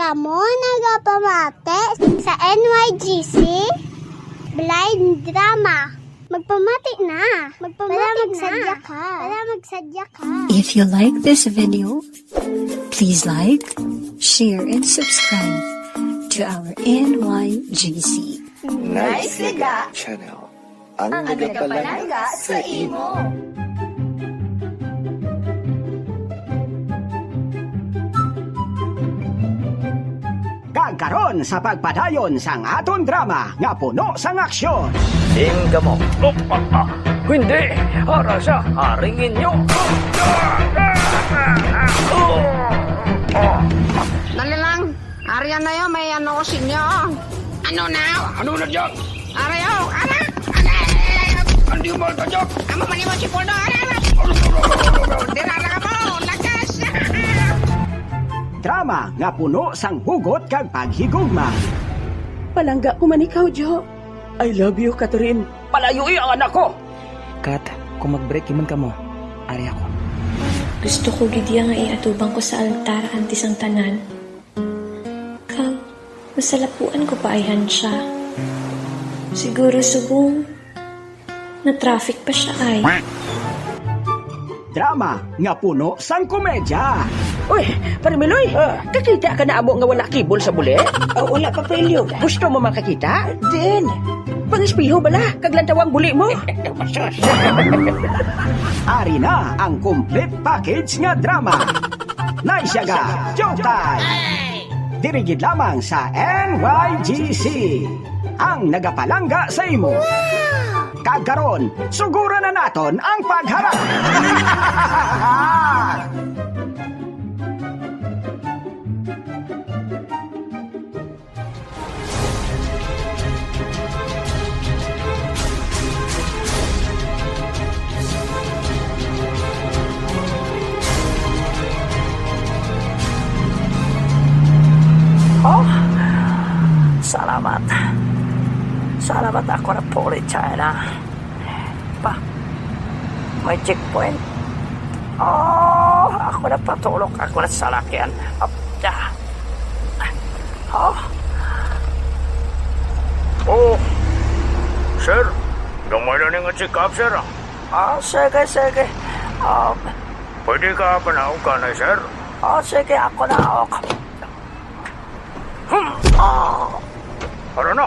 Kamo nagapamate sa NYGC Blind Drama. Magpamati na. Magsadya ka. If you like this video, please like, share, and subscribe to our NYGC Nice Liga Channel. Ang nagapalanga sa imo. Kagkaron sa pagpadayon sang aton drama nga puno sang aksyon. Tingga mo. Hindi. Para sa haring inyo. Dali lang. Aryan na yun, may ano ko sinyo. Ano na? Ano na dyan? Arayo, ana! Hindi mo tajak. Amo manimo si Poldo, ana! Dirara ka mo, lakas! Drama nga puno sang hugot kag paghigugma. Palangga ko man ikaw, Jo. I love you, Catherine. Palayui ang anak ko. Kat, kung mag-break man ka mo, ari ako. Gusto ko gidya nga iatubang ko sa altar antes ang tanan. Kag, masalapuan ko pa ayhan siya. Siguro subong na traffic pa siya ay. Drama nga puno sang komedya. Uy, Parimiloy, kakita ka na amo nga wala kibol sa buli? Wala pa pelyo. Gusto mo makakita? Then, pangispiho bala, kaglantawang buli mo. Ari na ang complete package nga drama. Naisyaga, Showtime! Dirigid lamang sa NYGC. Ang nagapalangga sa imo. Kagkaron, sugura na naton ang pagharap. Salamat. Salamat ako na puli, China. Pa, may checkpoint. Ako na patulog. Ako na salakyan. Sir, gamay na nga check up, sir. Sige. Pwede ka panaog ka na, sir. Sige, ako na ako. Ano na?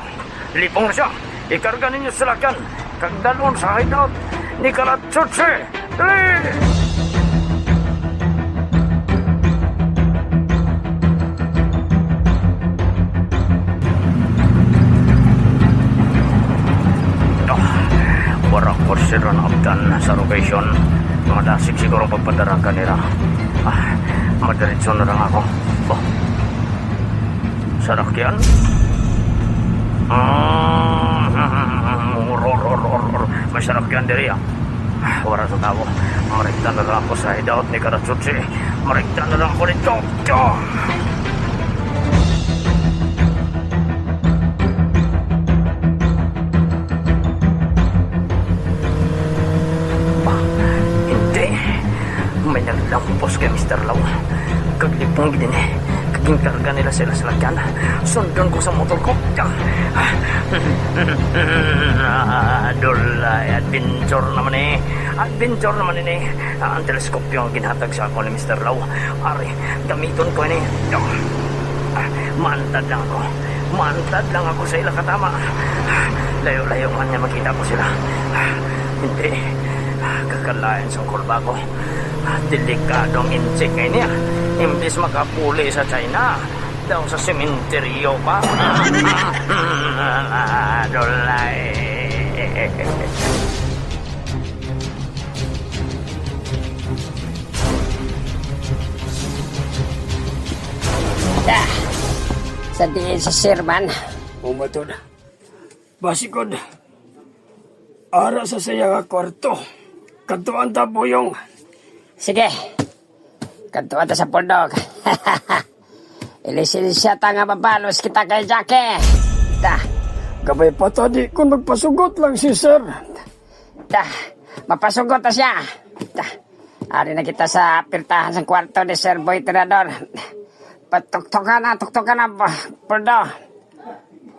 Lipong na siya. Ikarga ninyo sa lakyan. Kagdalon sa hideout ni Kalatsutsi. Dali! Warak ko sila na abdan sa location. Mga dasig siguro pagpadarakan nila. Madaritso na lang ako. Sarakyan? May sarakyan diri wala sa tao. Marikta na lang ako sa hideout ni Karatsutsi. Marikta na lang ako nito. Hindi. May naglampos kay Mr. Lau. Kaglipong din Kaging karga nila sila sa lakyan. Sundan ko sa motor ko. Dulay, adventure naman ang teleskopyo ang ginhatag sa ako ni Mr. Lau. Ari, gamiton ko ini. Mantad lang ako sa ilang katama. Layo-layo man niya makita ko sila. Hindi, kakalayan sa kurba ko. Delikadong inchik kay niya. Imbis makapuli sa China, daw sa sementeryo pa. Dolay. Sa diin si Sirman. Umatod. Basikod. Ara sa saya kwarto. Kantuan ta buyong. Sige. Kantuan ta sa Poldog. Ilisya ta nga mabalos kita kay Jackie. Gabay pa tadi kung magpasugot lang si Sir. Mapasugot na siya. Ari na kita sa pirtahan sa kwarto ni Sir Boy Tirador. Tuktokan na, Poldo.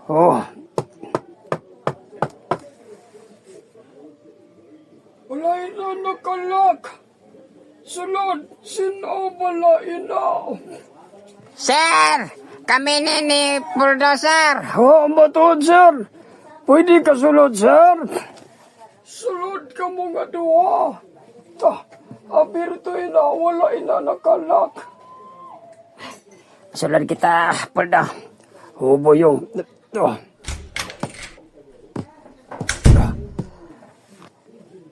Oh. Walay na nakalak. Sulod, sino balain na? Sir! Kami ni Poldo, sir. Oh, matuod, sir. Pwede ka sulod, sir. Sulod ka mo nga duha. Abirto'y na wala ina nakalak. Sulod kita, Poldo. Oh, boyong.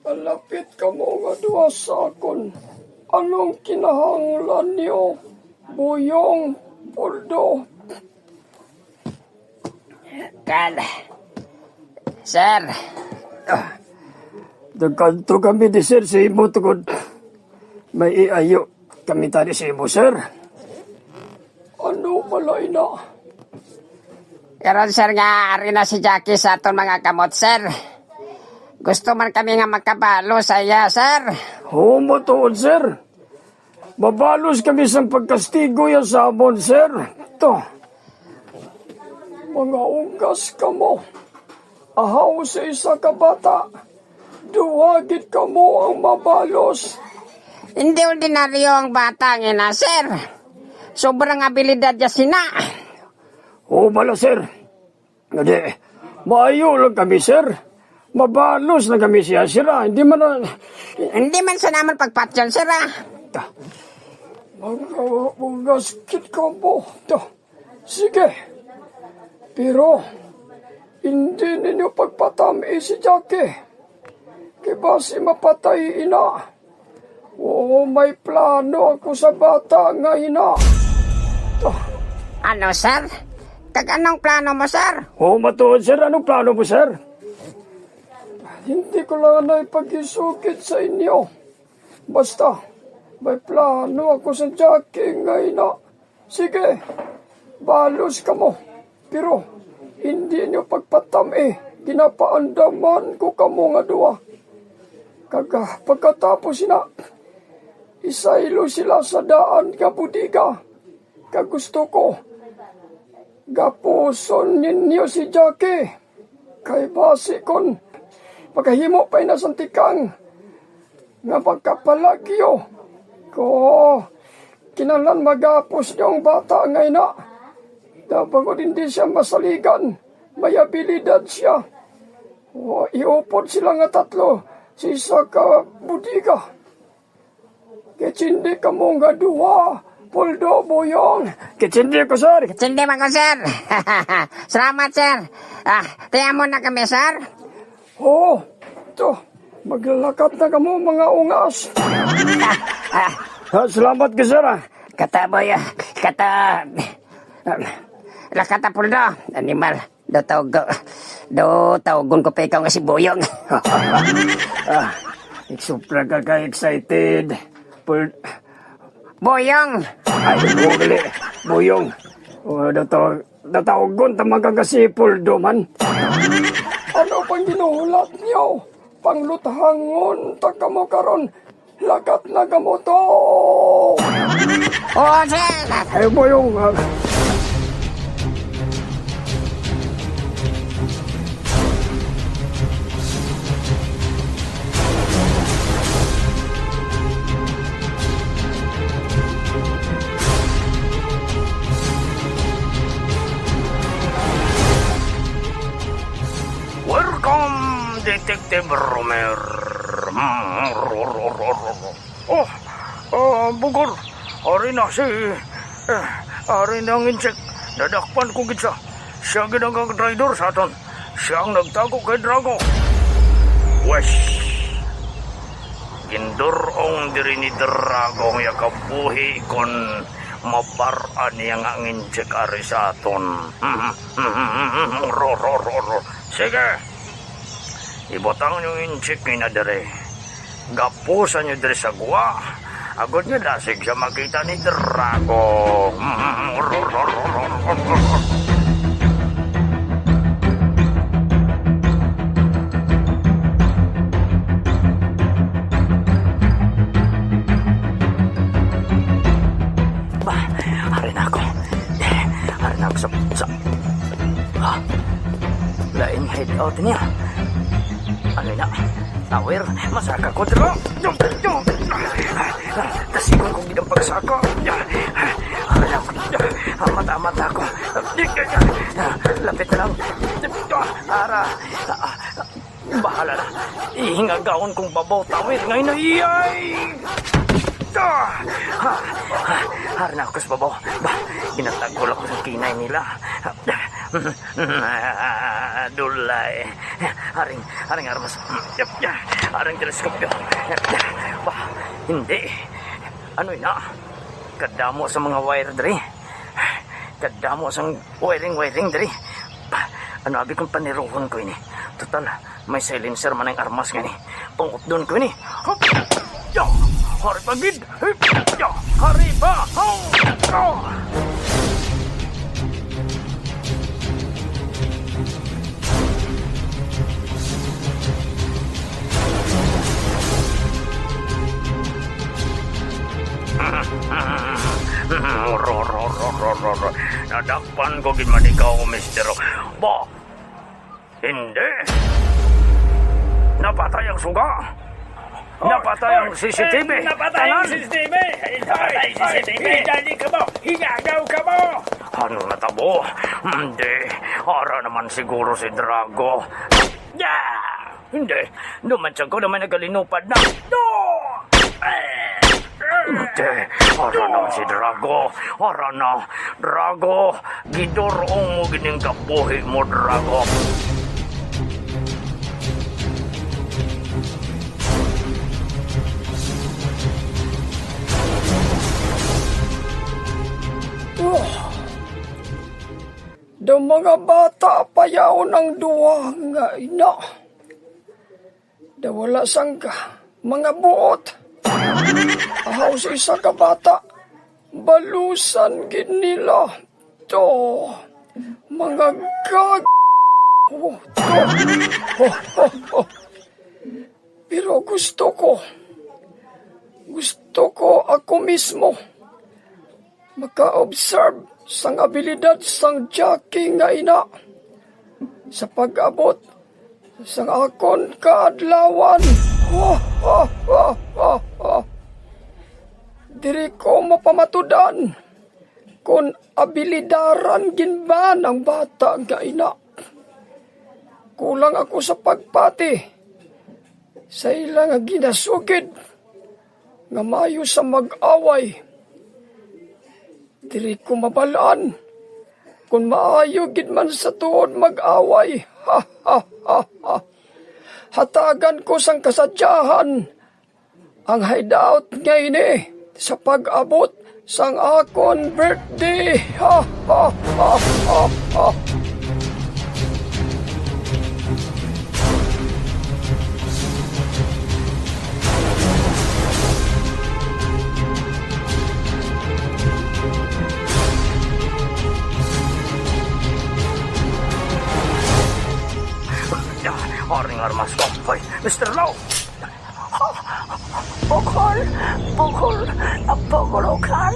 Malapit ka mo nga duha sa akon. Anong kinahanglan niyo, boyong, Poldo? Sir. Nagkanto kami di sir sa imo tungod. May iayo kami tadi sa imo, sir. Ano pala ina? Karon sir nga ari na si Jackie sa aton mga kamot, sir. Gusto man kami nga magkabalo sa iya, sir. Oo, matuod, sir. Mabalos kami sa pagkastigo ya sa amon, sir. Ito. Mga unggas ka mo. Ahaw sa isa ka bata. Duwagit ka mo ang mabalos. Hindi ordinaryo ang bata nga na, sir. Sobrang abilidad niya sina. Oo, bala, sir. Hindi, maayo lang kami, sir. Mabalos na kami siya, sir. Hindi man sa naman pagpatyan, sir, ah. Mga ugaskit ka mo. Sige. Pero, hindi ninyo pagpatami si Jackie. Kiba si mapatay ina. Oo, may plano ako sa bata nga ina. Ano, sir? Anong plano mo, sir? Oo, matuod, sir. Anong plano mo, sir? Hindi ko lang na ipag-isukit sa inyo. Basta, may plano ako sa Jackie nga ina. Sige, balos ka mo. Pero, hindi niyo pagpatami. Ginapaandaman ko kamo nga duwa. Pagkatapos na, isaylo sila sa daan ka budiga. Kagusto ko, gapuson ninyo si Jackie. Kay base kon, pagkahimo pa'y nasantikang, nga pagkapalagyo. Ko, kinalan magapos niyong bata ngay na. Dapat hindi siya masaligan, may abilidad siya. O, iupod sila nga tatlo, si isa ka budiga. Kitsindi ka mo nga duha, Poldo, boyong. Kitsindi ko, sir. Kitsindi man ko, sir. Salamat, sir. Tiyan mo na kami, sir. Oo, ito, maglalakat na ka mo mga ungas. Salamat ka, sir. Kata, boy, lakata, Poldo. Animal. Tawgon ko pa ikaw nga si Boyong. Supra ka ka-excited. Boyong! Ay, bugli. Boyong. Datawagon tamang ka kasi Poldo man. Ano pang ginuhulat niyo? Panglutahangon, taka mo karon. Lakat na ka mo to. Oo, sir. Ay, Boyong. Welcome, Detective Romer. Bugor. Ari na si... ari na ang insect. Nadakpan ko gitsa. Siya ginanggang driver sa aton. Siya ang nagtago kay Drago. Wes. Gindurong diri ni Drago nga kabuhi kon mabaraan niya nga ang insect ari sa aton. Sige. Ibotang yung insect ni na dere. Gapusan nyo dere sa guwa. Agad nyo lasig siya makita ni Drago. Bah, hari na ako. Sa... Ha? Lain hideout niya. Ano na? Tower, masaka ko dito. Tasigon kong ginang pagsaka. Mata-mata ko. Lapit na lang. Ara. Bahala na. Ihingagaon kong babaw tawid. Ngayon na iyay. Hari na ako sa babaw. Ginatagol ako sa kinay nila. Dulay. Haring armas. Haring teleskopyo. Hindi. Ano na? Kadamo sa mga wire diri. Kadamo sa wiring diri. Ano abi kong paniruhon ko ini. Total, may silencer man ang armas nga ni. Pungot doon ko ini. Hop! Ya! Hari pagid! Ya! Hari pa! Nadakpan ko gimana ikaw, Mister. Ba? Hindi. Napatay ang suga. Napatay ang CCTV. Napatay ang CCTV. Napatay ang CCTV. Dali ka mo. Hingagaw ka mo. Ano natabo? Hindi. Ara naman siguro si Drago. Hindi. Dumansyan ko naman nagalinupad na. Hindi. Ara naman si Drago. Ara na. Drago. Gidorong mo gining kabuhi mo, Drago. Da mga bata payaon ang duwa nga ina. Da wala sangka mga buot. Ahaw sa isa ka bata. Balusan gid nila. To. Mga gag... Pero gusto ko ako mismo maka-observe sang abilidad sang Jackie nga ina sa pag-abot sang akon kaadlawan. Diri ko mapamatudan kung abilidaran ginba ng bata nga ina. Kulang ako sa pagpati sa ilang nga ginasugid nga mayo sa mag-away. Diri ko mabalaan kung maayo gid man sa tuod mag-away. Hatagan ko sang kasadyahan ang hideout ngayon sa pag-abot sang akon birthday. Haring armas ko. Hoy, Mr. Lau! Pukul kan.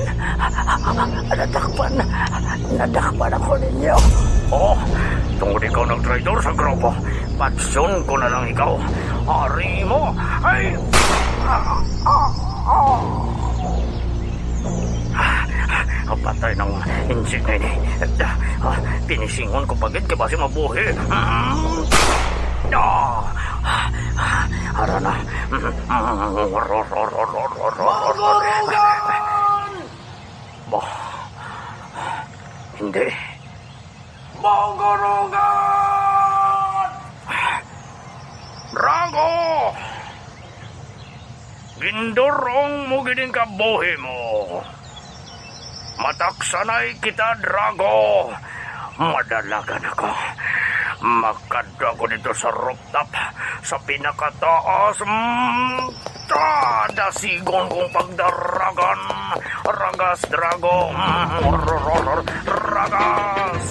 Nadakpan ako ninyo. Oh, tungkol ikaw ng traitor sa grupo. Patsun ko na lang ikaw. Hari mo. Ay! Patay ng engine na ini. Pinisingon ko pagit ka basi mabuhi. Harana. Manggurugan! Bah. Hindi. Manggurugan! Drago! Gindurong mo gining kabuhi mo. Mataksanay kita, Drago. Madalagan ako. Makadwa ko dito sa rooftop, sa pinakataas. Dasigon kong pagdaragan. Ragas, Drago. Ragas.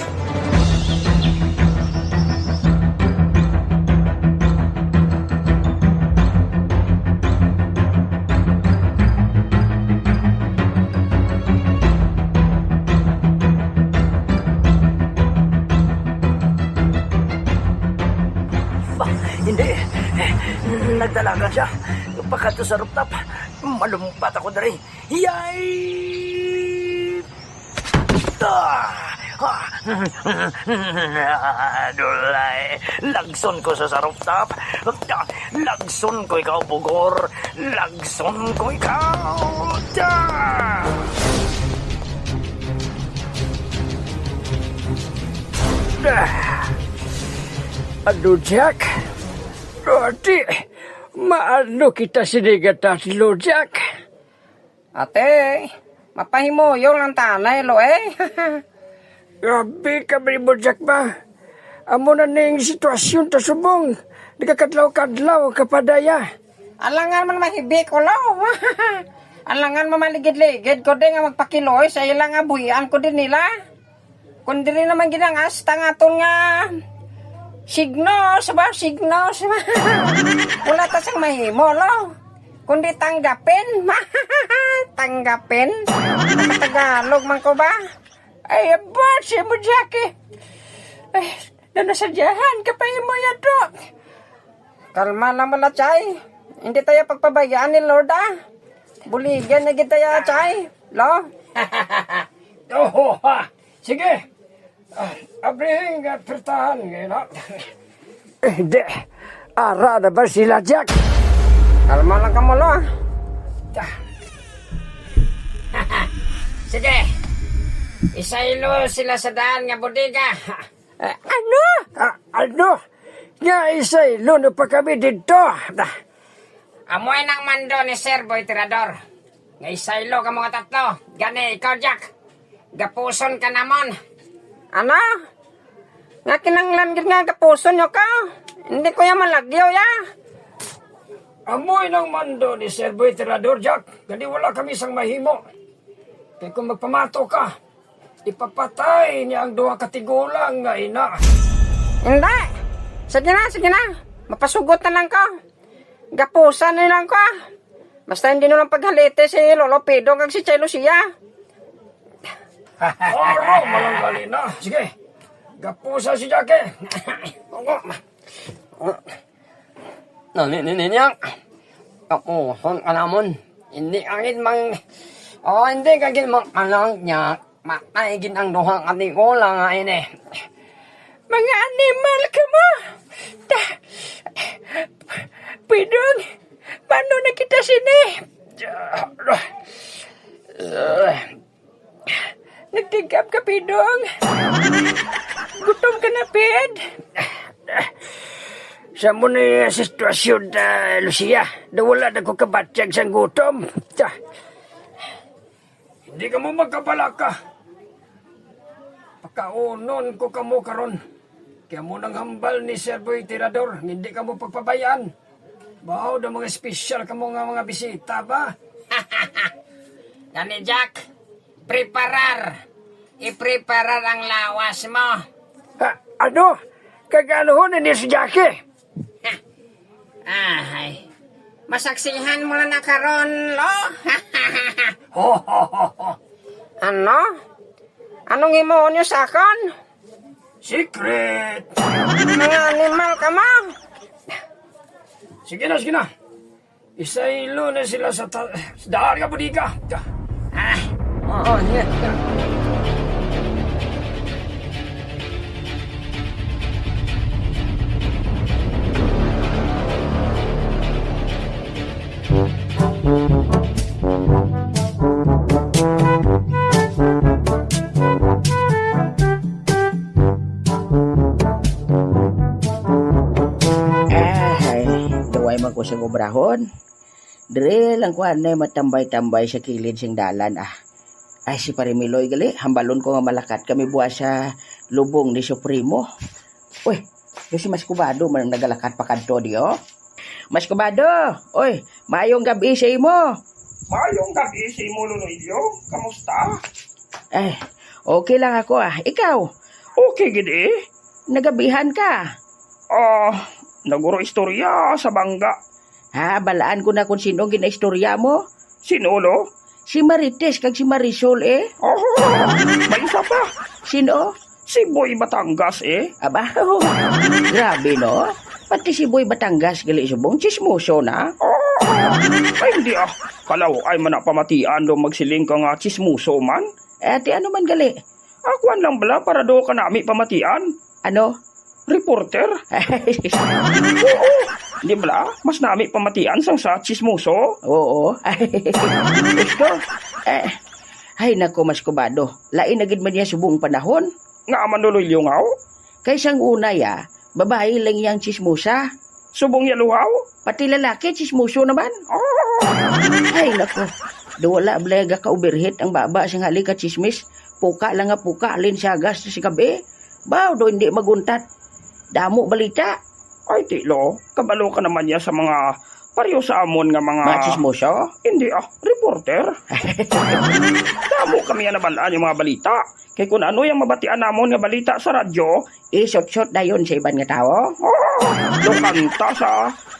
nagdalaga siya. Pagkato sa rooftop, malumpat ako dari. Yay! Dulay, lagson ko sa rooftop. Lagson ko ikaw, Bugor. Lagson ko ikaw. Aduh, Jack. Ati, maano kita sinigat tatlo, Jack? Ate, mapahimuyo lang tanay lo eh. Grabe ka mo, Jack ba? Amo na ning sitwasyon ta subong. Nagkakadlaw-kadlaw kapadaya. Alangan man mahibi ko lo. Alangan man maligid-ligid ko din nga magpakiloy sa ilang abuyan ko din nila. Kundi rin naman ginangas tangaton nga signos ba? Wala ta sang mahimo lo. Kundi tanggapin. Tanggapin. Tagalog man ko ba? Ay, abot siya mo, Jackie. Ay, nanasadyahan ka pa mo yan, Dok. Kalma lang mo na, Chay. Hindi tayo pagpabayaan ni Lord, ah. Buligyan na kita, Chay. Lo? Oh, ha. Sige. Abring at pertahan ngayon, ha? Hindi. Ara na ba sila, Jack? Kalma lang ka mo, lo, ah. Sige. Isaylo sila sa daan nga bodega. Ano? Ano? Nga isaylo na pa kami dito. Amoy ng mando ni Sir Boy Tirador. Nga isaylo ka mga tatlo. Gani, ikaw, Jack. Gapuson ka namon. Ano? Nga kinanglan nga gapuson nyo ka. Hindi ko yan malagyaw, ya. Amoy ng mando ni Sir Boy Tirador, Jack. Gani wala kami sang mahimo. Kaya kung magpamato ka, ipapatay niya ang duha katigulang nga ina. Hindi. Sige na. Mapasugot na lang ko. Gapusan na lang ko. Basta hindi na lang paghalite si Lolo Pedro kag si Chay Lucia. Oo, malanggali na. Sige, gapusan si Jackie. Ninyang. Gapusan ka namon. Hindi kagin mang... hindi kagin mang alang niya. Mataigin ang duhang katigulang nga ini. Mga animal ka mo! Pidong, paano na kita sini? Nagtigap ka, Pidong. Gutom ka na, Pid. Sa mo na sitwasyon, Lucia, na wala na ko kabatyag sa gutom. Hindi ka mo magkabalaka. Pakaunon ko ka mo karon. Kaya mo nang hambal ni Sir Boy Tirador, hindi ka mo pagpabayaan. Bahaw na mga espesyal ka mo nga mga bisita ba? Gani, Jack, preparar. I-preparar ang lawas mo. Ano? Kaganoon ni si Jackie? Ay, masaksihan mo na karon, lo. Ano? Anong imo nyo sa akon? Secret! Mga animal ka mo? Sige na. Isaylo na sila sa daan nga bodega. Oo, niya. Ko sa gobrahon. Dire lang ko anay matambay-tambay sa kilid sing dalan Ay si Parimiloy gali, hambalon ko nga malakat kami buwa sa lubong ni Supremo. Uy, si Mas Kubado man nagalakat pa kadto di Mas Kubado, oy, maayong gabi sa imo. Mayong gabi si Mulunilyo. Kamusta? Ay, okay lang ako Ikaw? Okay, gidi. Nagabihan ka? Naguro istorya sa bangga. Balaan ko na kung sino ginaistorya mo. Sinulo? Si Marites kag si Marisol May isa pa. Sino? Si Boy Batangas Aba, grabe no? Pati si Boy Batangas gali subong chismoso na. Ay, hindi Kalaw ay manapamatian do magsiling ka nga chismuso man. Ati ano man gali? Akuan lang bala para do ka nami pamatian. Ano? Reporter? Di bala? Mas nami pamatian sang sa chismuso. Oo. Gusto? Ay nako mas kubado. Lain na gid man niya subong panahon. Nga manuloy lungaw? Kaysang una babae lang yang chismosa. Subong yaluhaw? Pati lalaki chismoso naman. Ay nako. Wala balaga ka overheat ang baba siyang halika chismis. Puka lang nga puka alin siya gas si gabi. Baw do hindi maguntat. Damo balita. Ay tilo, kabalo ka naman niya sa mga pareho sa amon nga mga chismoso? Hindi reporter. Damo kami na balaan yung mga balita. Kay kung ano yung mabatian namon nga balita sa radyo, isot-sot na yun sa iban nga tao. Do kanta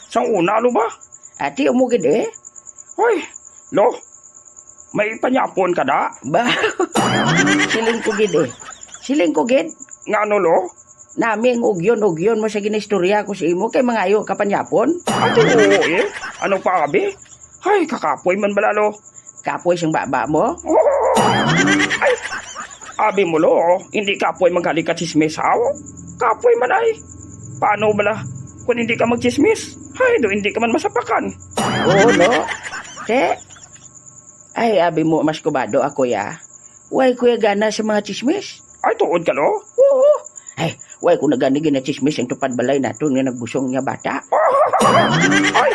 sa una lo ba? Ati umugid Ay, lo, may panyapon ka da? Ba? Siling ko gid Siling ko gid. Nga ano lo? Naming ugyon mo sa ginistorya ko sa imo kay mangayo kapanyapon. Ate oo Ano pa abi? Ay, kakapoy man balalo. Kapoy siyang baba mo? Ay, abi mo lo, hindi kapoy magkali ka chismisaw. Kapoy man ay. Paano bala? Kung hindi ka magchismis, ay do hindi ka man masapakan. Oo no? Te? Ay, abi mo mas kubado ako Way kuya gana sa mga chismis. Ay, tuod ka lo? Oo. Ay, way ko naganigin na chismis ang tupad balay nato nga nagbusong nga bata. Ay,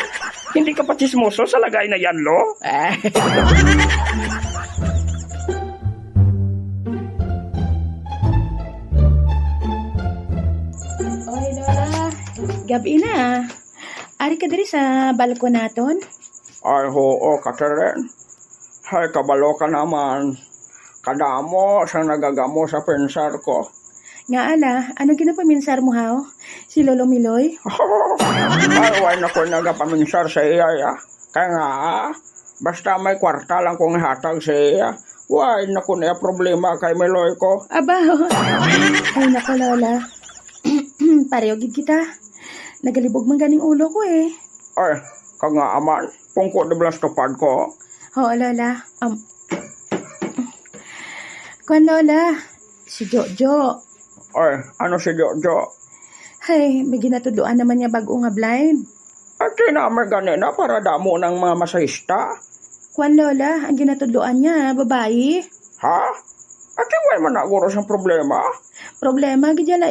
hindi ka pa chismoso sa lagay na yan, lo? Oy, Lola. Gabi na. Ari ka diri sa balkon naton? Ay, oo, Catherine. Ay, kabalo ka naman. Kadamo sa nagagamo sa pensar ko. Nga ala, ano ginapaminsar mo haw? Si Lolo Miloy? Ay, why na ko nagapaminsar sa iya, Kaya nga, basta may kwarta lang kong hatag sa iya. Why na ko na problema kay Miloy ko. Aba, ay nako Lola. Pareho gid kita. Nagalibog man ganing ulo ko Ay, kanga aman. Pungko de blas tupad ko. Oo, Lola. Kwan Lola, si Jojo. Ay, ano si Jojo? Hey, may ginatuduan naman niya bago nga blind. At tinamay ganina para damo ng mga masahista. Kwan Lola, ang ginatuduan niya, babae. Ha? At iway man naguro siyang problema? Problema, gidyala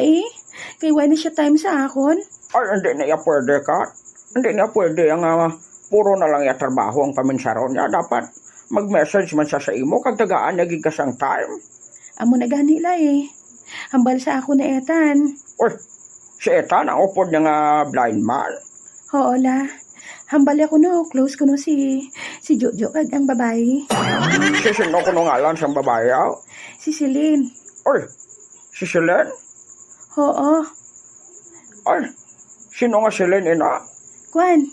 Kay why na siya time sa akon? Ay, hindi na iya pwede ka. Hindi na pwede ang puro na lang iya trabaho ang paminsaron niya. Dapat mag-message man siya sa imo kag tagaan naging kasang time. Amo na gani la Hambal sa ako na etan. Uy, si Etan ang upod niya nga blind man. Oo la. Hambal ako no, close ko no si Jojo kag ang babae. Si sino ko nung ngalan sa babae? Si Celine. Uy, si Celine? Oo. Ay, sino nga Celine ina? Kwan,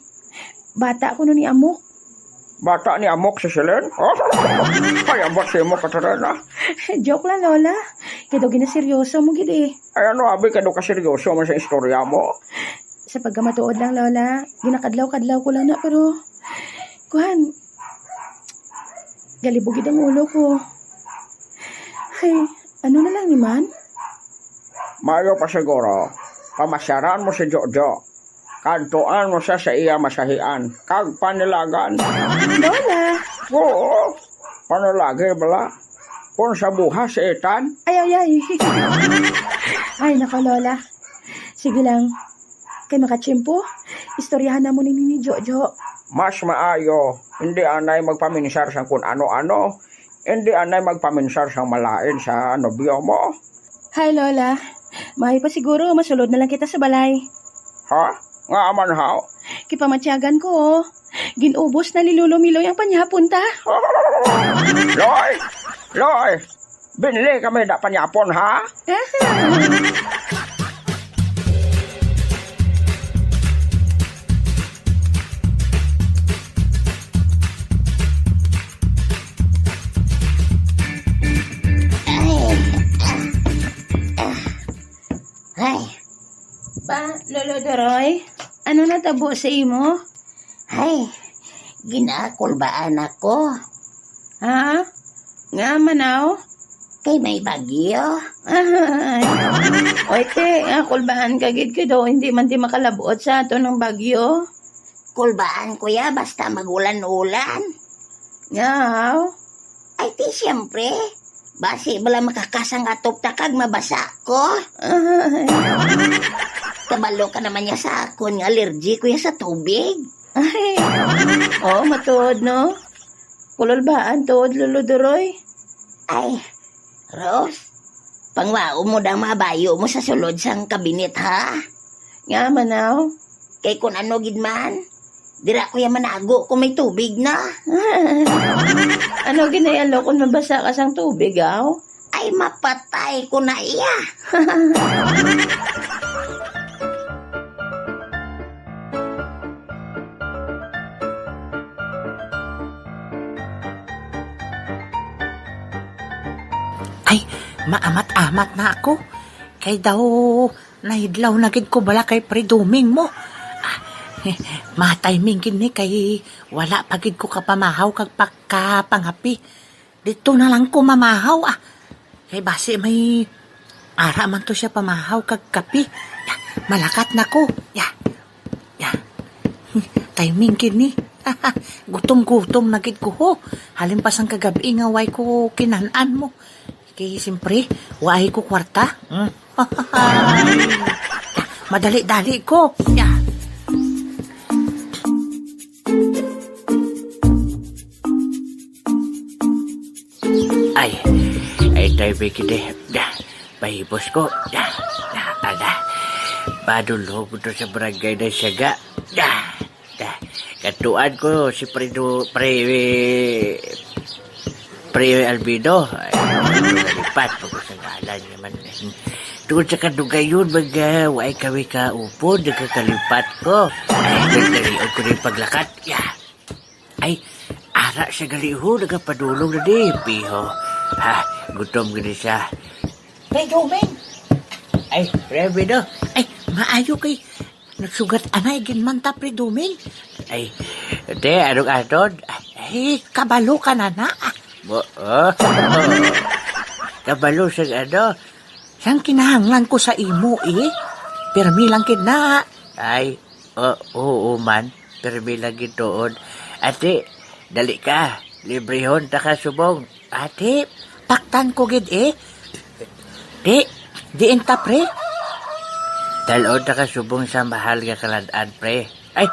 bata ko no ni Amok. Bata ni Amok si Celine? Ay, abot si mo Katarina. Joke lang, Lola. Kaya ginaseryoso mo, gid Ay, ano, abi, kado ka seryoso man sa istorya mo? Sa pagkamatuod lang, Lola. Ginakadlaw-kadlaw ko lang na, pero... Kuhan, galibugid ang ulo ko. Ay, ano na lang ni Man? Mayo pa siguro. Pamasyaran mo si Jojo. Kantuan mo siya sa iya masahian. Kag panilagan. Lola! Oo. Panilagay bala. Kung sa buha si Etan. Ay. Ay, nako, Lola. Sige lang. Kay makachimpo, istoryahan na mo ni Jojo. Mas maayo. Hindi anay magpaminsar sa kung ano-ano. Hindi anay magpaminsar sa malain sa nobyo mo. Hi, Lola. Mahay pa siguro, masulod na lang kita sa balay. Ha? Nga aman haw? Kipamatyagan ko, Ginubos na ni Lolo Miloy ang panyapon ta. Loy! Loy! Binili kami na panyapon, ha? Ay. Ba, Lolo Doroy, ano natabo sa imo? Ay, ginakulbaan ako. Ha? Nga manaw? Kay may bagyo. Ay. Oy, te, kulbahan ka gid ka daw, hindi man di makalabuot sa ato ng bagyo. Kulbaan kuya, basta magulan-ulan. Ngaw? Ay, ti siyempre. Basi bala makakasang atop takag mabasa ko. Ay. Kabalo ka naman niya sa akon nga allergy kuya sa tubig. Ay. Oh, matuod, no? Kululbaan tuod, Lolo Doroy. Ay, Rose, pangwao mo daw mabayo mo sa sulod sang kabinet ha. Nga manaw? Kay kun ano gidman, dira kuya manago kung may tubig na. Ano ginayalo kung mabasa ka sang tubig, aw? Ay, mapatay ko na iya. Ay, maamat-amat na ako. Kay daw, nahidlaw na gid ko bala kay preduming mo. Matiming gid ni kay wala pa gid ko kapamahaw kag pagkapangapi. Dito na lang ko mamahaw Kay base may ara man to siya pamahaw kag kapi. Malakat na ko. Timing gid ni. Gutom-gutom na gid ko ho. Halimpas ang kagabi nga way ko kinanan mo. Kaya siyempre, waay ko kwarta. Madali-dali ko. Ay, tayo bigide. Pahibos ko. Padulog ito sa barangay na siyaga. Katuan ko si Pre Albido. Nalipat pag sa ngalan naman. Tungkol sa kadugayon, way kami ka upo, nagkakalipat ko. Ay, nagdaliod ko rin paglakat. Ay, ara siya galiho, nagkapadulong na di, piho. Gutom gini siya. Pre Doming! Ay, Pre Albido. Ay, maayo kay nagsugat anay, ginmanta Pre Doming. Ay, te, anong aton? Ay, kabalo ka na. Kabalo sa siyang kinahanglan ko sa imo Permi lang kina. Ay, oo man, permi lang gitoon. Ate, dali ka, librehon ta ka subong. Ate, taktan ko gid di enta pre. Dalod ta ka subong sa mahal nga kaladaan pre. Ay,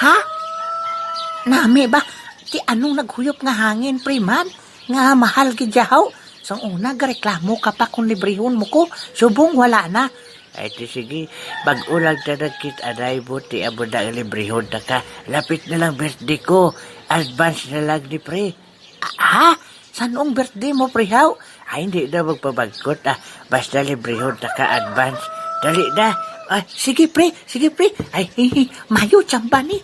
ha? Nami ba? Ti anong naghuyop nga hangin, pre man? Nga mahal gidyahaw. Sang una, gareklamo ka pa kung librehon mo ko. Subong wala na. Ay, ti sige, pag-ulag na nagkit aday mo, ti abo na librehon na ka. Lapit na lang birthday ko. Advance na lang ni pre. Ha? Sanong birthday mo, pre haw? Ay, hindi na magpabagkot Basta librehon na ka advance. Dali na. Sige pre. Ay, mayo tsamba ni.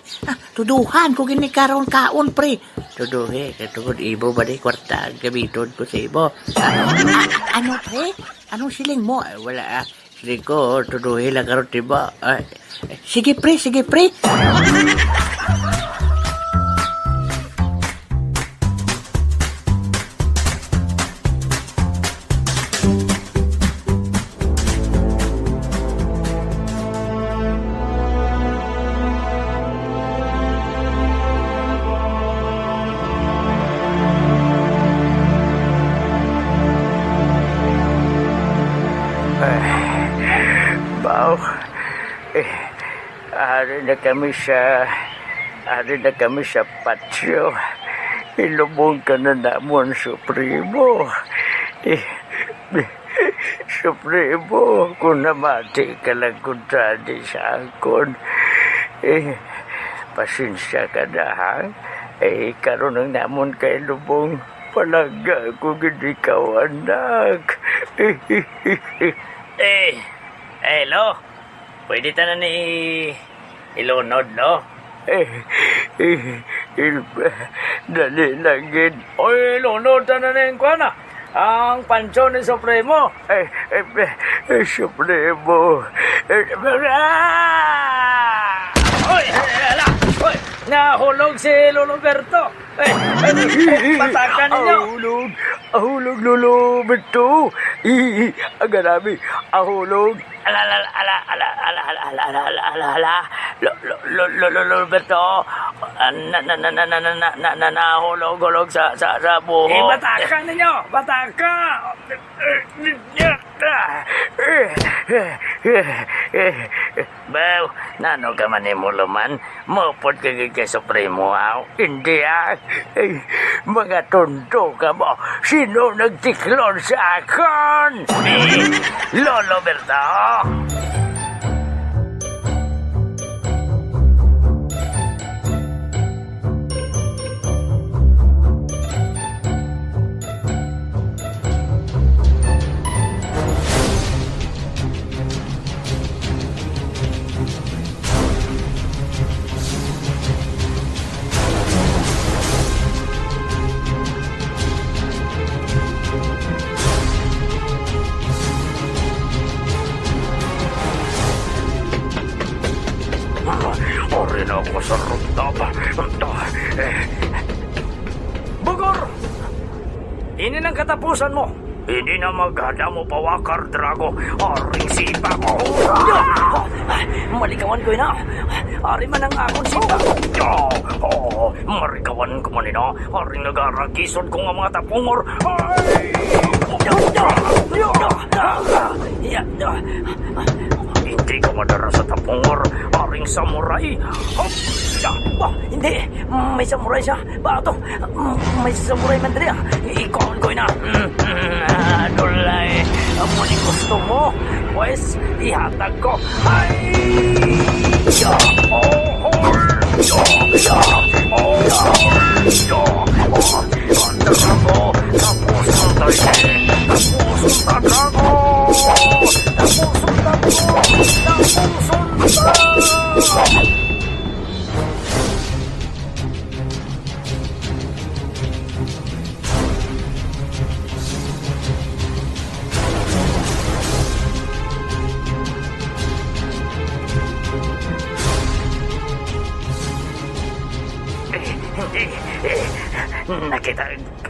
Tuduhan ko ginikaroon kaon pre. Tuduhe, katungod ibo ba ni kwarta ang gamiton ko sa ibo. Ano pre? Anong siling mo? Wala siling ko, tuduhe lang karoon diba? Sige pre. Ari na kami sa patio. Ilubong ka na namon, Supremo. Supremo, kung namati ka lang kuntadi sa akon. Pasensya ka na, ha? Karoon ng namon kay lubong. Palaga ko gini ikaw, anak. Hello? Pwede ta na ni ilunod, no? Dali lang gid. Oy, ilunod ta na yung kwa na. ang pansyon ni Supremo. Supremo. Oy, ala! Oy, nahulog si Lolo Berto. Patakan ninyo. Ahulog, Lolo Berto. Agarabi, ahulog. Lolo Berto. Nahulog sa buho. Batakan ninyo. Bataka. Baw, nano ka man mo laman? Maupod ka kay Supremo, aw? Hindi, mga tonto ka mo. Sino nagtiklon sa akin? Lolo Berto? Orin ako sa rooftop. Bugor! Ini ang katapusan mo. Hindi na maghada mo pawakar, Drago. Aring sipa ko. Malikawan ko na. Ari man ang akong sipa. Marikawan ko man ina. Aring nagaragisod ko nga mga tapungor. Hindi ko madara sa tapungor. Aring samurai. Hindi. May samurai siya. Bato. May samurai man dali. Ikon ko na. Adulay. Muli gusto mo. Pues, ihatag ko. Ay!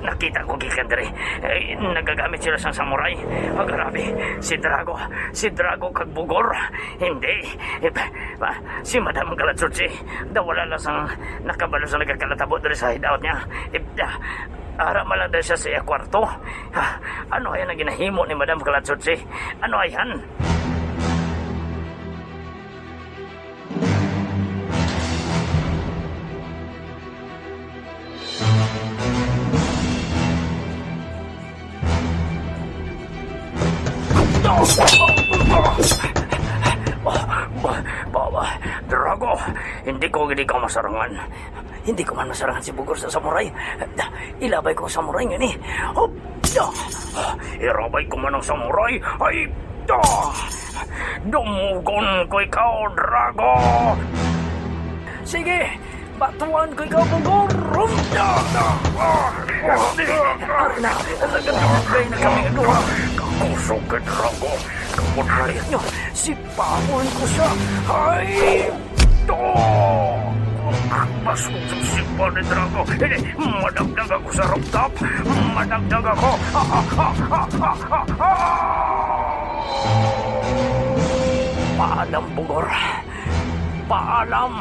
Nakita ko gikan diri. Nagagamit sila sa samurai. Grabe, si Drago kag Bugor. Hindi. Si Madam Kalatsutsi, wala lang sang nakabalo sa nagkakalatabo diri sa hideout niya. Ara man lang siya sa iya kwarto. Ano ayan ang ginahimo ni Madam Kalatsutsi? Ano ayan? Drago, hindi ko masarangan. Hindi ko man masarangan si Bugor sa samurai. Ilabay ko ang samurai nga ni. Irabay ko man ang samurai. Ay, dumugon ko ikaw, Drago. Sige, batuan ko ikaw, Bugor. Ari na, nagkakabay na kami doon. Kakusog ka, Drago. Kapunrayat nyo, sipaon ko siya. Ay, akbas ko sa sipa ni Drago. Hindi, madagdag ako sa rooftop. Madagdag ako. Paalam, Bugor. Paalam.